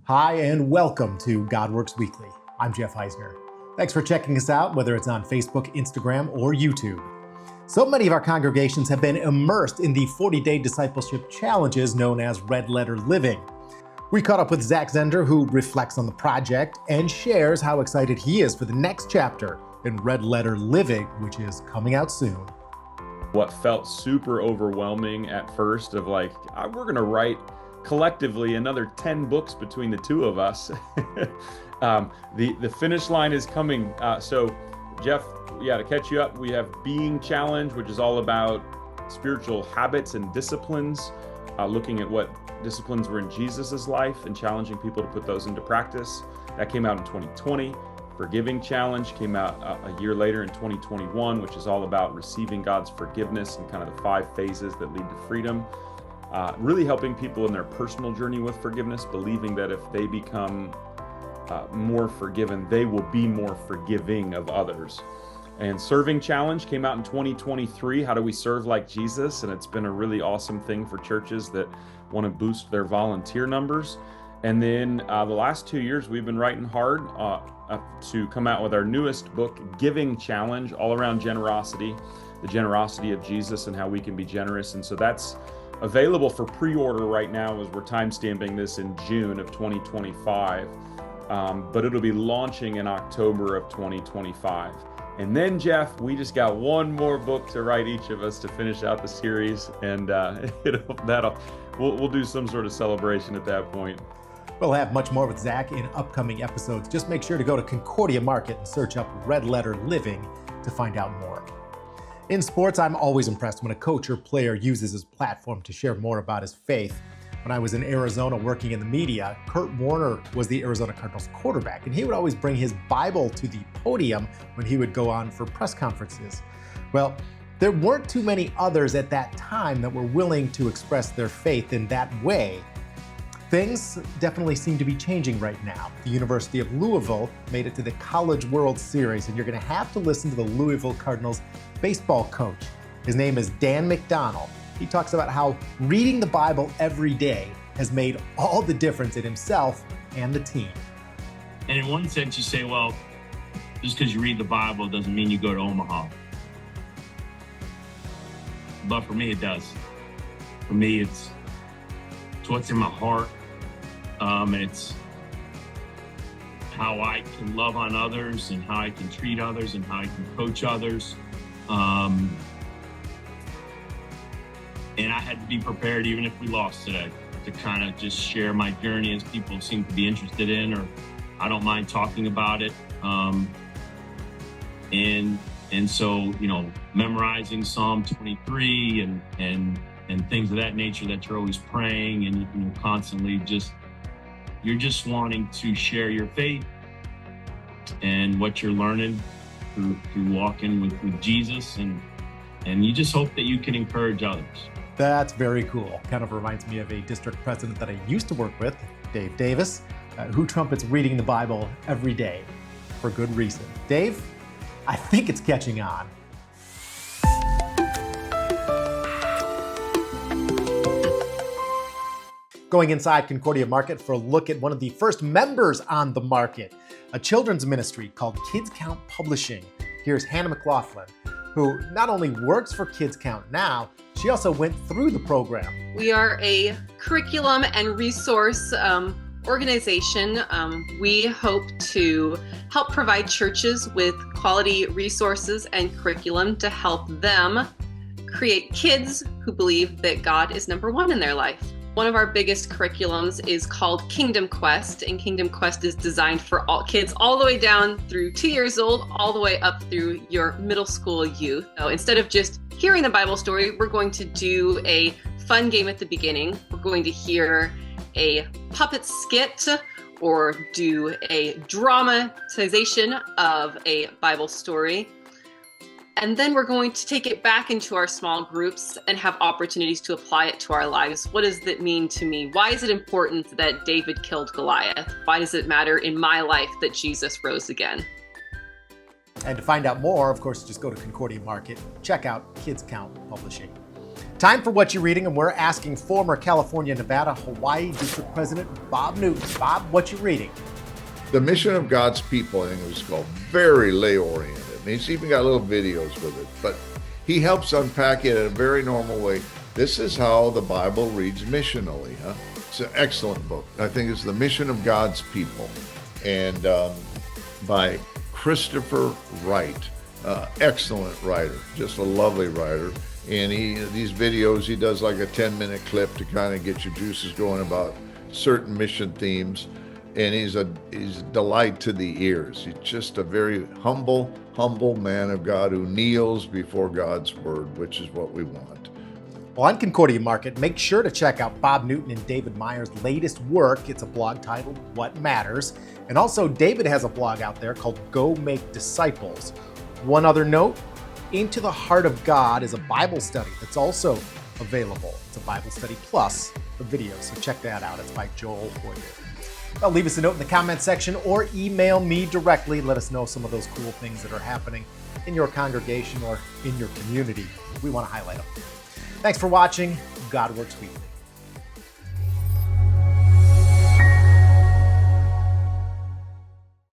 Hi, and welcome to God Works Weekly. I'm Jeff Zehnder. Thanks for checking us out, whether it's on Facebook, Instagram, or YouTube. So many of our congregations have been immersed in the 40-day discipleship challenges known as Red Letter Living. We caught up with Zach Zehnder, who reflects on the project and shares how excited he is for the next chapter in Red Letter Living, which is coming out soon. What felt super overwhelming at first of like, we're going to write collectively another 10 books between the two of us. The finish line is coming. So Jeff, to catch you up, we have Being Challenge, which is all about spiritual habits and disciplines, looking at what disciplines were in Jesus's life and challenging people to put those into practice. That came out in 2020. Forgiving Challenge came out a year later in 2021, which is all about receiving God's forgiveness and kind of the 5 phases that lead to freedom. Really helping people in their personal journey with forgiveness, believing that if they become more forgiven, they will be more forgiving of others. And Serving Challenge came out in 2023. How do we serve like Jesus? And it's been a really awesome thing for churches that want to boost their volunteer numbers. And then the last 2 years, we've been writing hard to come out with our newest book, Giving Challenge, all around generosity, the generosity of Jesus and how we can be generous. And so that's available for pre-order right now as we're timestamping this in June of 2025. But it'll be launching in October of 2025. And then, Jeff, we just got one more book to write, each of us, to finish out the series. And we'll do some sort of celebration at that point. We'll have much more with Zach in upcoming episodes. Just make sure to go to Concordia Market and search up Red Letter Living to find out more. In sports, I'm always impressed when a coach or player uses his platform to share more about his faith. When I was in Arizona working in the media, Kurt Warner was the Arizona Cardinals quarterback, and he would always bring his Bible to the podium when he would go on for press conferences. Well, there weren't too many others at that time that were willing to express their faith in that way. Things definitely seem to be changing right now. The University of Louisville made it to the College World Series, and you're going to have to listen to the Louisville Cardinals baseball coach. His name is Dan McDonnell. He talks about how reading the Bible every day has made all the difference in himself and the team. And in one sense, you say, well, just because you read the Bible doesn't mean you go to Omaha. But for me, it does. For me, it's what's in my heart. And it's how I can love on others and how I can treat others and how I can coach others. And I had to be prepared, even if we lost today, to kind of just share my journey, as people seem to be interested in, or I don't mind talking about it. And so, memorizing Psalm 23 and things of that nature that you're always praying and constantly you're just wanting to share your faith and what you're learning through walking with Jesus, and you just hope that you can encourage others. That's very cool. Kind of reminds me of a district president that I used to work with, Dave Davis, who trumpets reading the Bible every day for good reason. Dave, I think it's catching on. Going inside Concordia Market for a look at one of the first members on the market, a children's ministry called Kids Count Publishing. Here's Hannah McLaughlin, who not only works for Kids Count now, she also went through the program. We are a curriculum and resource organization. We hope to help provide churches with quality resources and curriculum to help them create kids who believe that God is number one in their life. One of our biggest curriculums is called Kingdom Quest, and Kingdom Quest is designed for all kids all the way down through 2 years old, all the way up through your middle school youth. So instead of just hearing the Bible story, we're going to do a fun game at the beginning. We're going to hear a puppet skit or do a dramatization of a Bible story. And then we're going to take it back into our small groups and have opportunities to apply it to our lives. What does that mean to me? Why is it important that David killed Goliath? Why does it matter in my life that Jesus rose again? And to find out more, of course, just go to Concordia Market, check out Kids Count Publishing. Time for What You're Reading, and we're asking former California, Nevada, Hawaii District President Bob Newton. Bob, what you reading? The Mission of God's People, I think it was called, very lay-oriented. And he's even got little videos with it, but he helps unpack it in a very normal way. This is how the Bible reads missionally. It's an excellent book. I think it's The Mission of God's People, and by Christopher Wright. Excellent writer, just a lovely writer. And these videos, he does like a 10-minute clip to kind of get your juices going about certain mission themes. And he's a delight to the ears. He's just a very humble man of God who kneels before God's word, which is what we want. Well, on Concordia Market, make sure to check out Bob Newton and David Maier's latest work. It's a blog titled What Matters. And also, David has a blog out there called Go Make Disciples. One other note, Into the Heart of God is a Bible study that's also available. It's a Bible study plus a video, so check that out. It's by Joel Hoyer. Well, leave us a note in the comment section or email me directly. Let us know some of those cool things that are happening in your congregation or in your community. We want to highlight them. Thanks for watching. God Works Weekly.